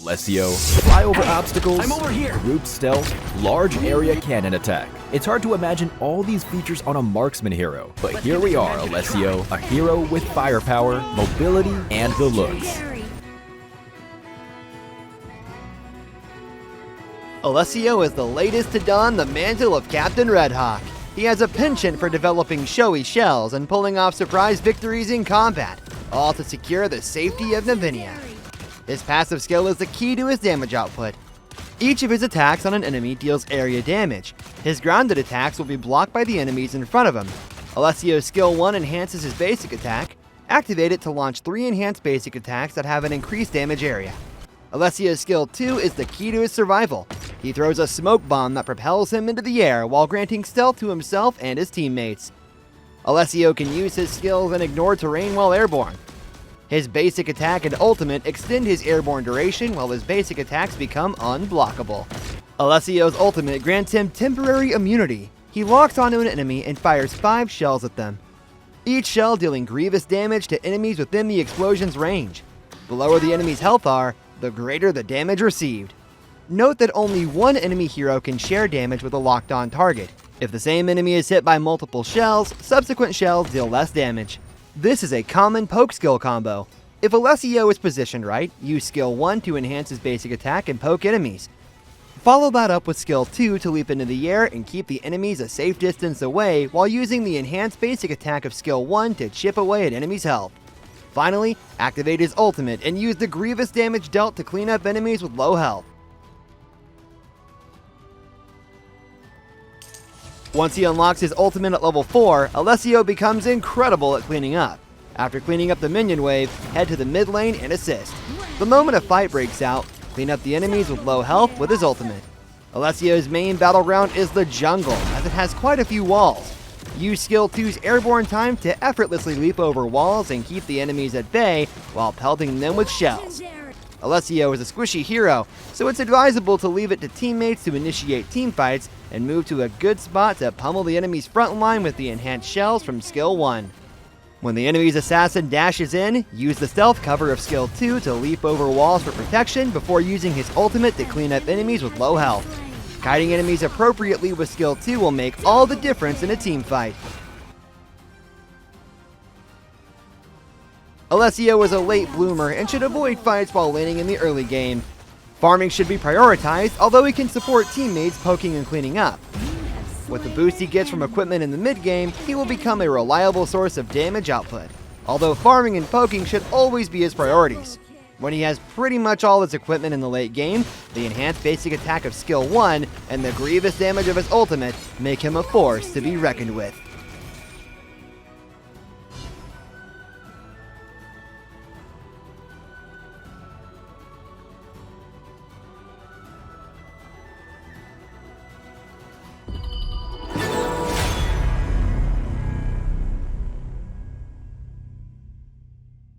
Alessio. Fly over obstacles, I'm over here. group stealth, large area cannon attack. It's hard to imagine all these features on a marksman hero, but here we are, Alessio, a hero with firepower, mobility, and the looks. Alessio is the latest to don the mantle of Captain Red Hawk. He has a penchant for developing showy shells and pulling off surprise victories in combat, all to secure the safety of Navinia. His passive skill is the key to his damage output. Each of his attacks on an enemy deals area damage. His grounded attacks will be blocked by the enemies in front of him. Alessio's skill 1 enhances his basic attack. Activate it to launch 3 enhanced basic attacks that have an increased damage area. Alessio's skill 2 is the key to his survival. He throws a smoke bomb that propels him into the air while granting stealth to himself and his teammates. Alessio can use his skills and ignore terrain while airborne. His basic attack and ultimate extend his airborne duration while his basic attacks become unblockable. Alessio's ultimate grants him temporary immunity. He locks onto an enemy and fires 5 shells at them, each shell dealing grievous damage to enemies within the explosion's range. The lower the enemy's health are, the greater the damage received. Note that only one enemy hero can share damage with a locked-on target. If the same enemy is hit by multiple shells, subsequent shells deal less damage. This is a common poke skill combo. If Alessio is positioned right, use skill 1 to enhance his basic attack and poke enemies. Follow that up with skill 2 to leap into the air and keep the enemies a safe distance away while using the enhanced basic attack of skill 1 to chip away at enemies' health. Finally, activate his ultimate and use the grievous damage dealt to clean up enemies with low health. Once he unlocks his ultimate at level 4, Alessio becomes incredible at cleaning up. After cleaning up the minion wave, head to the mid lane and assist. The moment a fight breaks out, clean up the enemies with low health with his ultimate. Alessio's main battleground is the jungle, as it has quite a few walls. Use skill 2's airborne time to effortlessly leap over walls and keep the enemies at bay while pelting them with shells. Alessio is a squishy hero, so it's advisable to leave it to teammates to initiate teamfights and move to a good spot to pummel the enemy's front line with the enhanced shells from skill 1. When the enemy's assassin dashes in, use the stealth cover of skill 2 to leap over walls for protection before using his ultimate to clean up enemies with low health. Kiting enemies appropriately with skill 2 will make all the difference in a teamfight. Alessio is a late bloomer and should avoid fights while laning in the early game. Farming should be prioritized, although he can support teammates poking and cleaning up. With the boost he gets from equipment in the mid-game, he will become a reliable source of damage output, although farming and poking should always be his priorities. When he has pretty much all his equipment in the late game, the enhanced basic attack of skill 1 and the grievous damage of his ultimate make him a force to be reckoned with.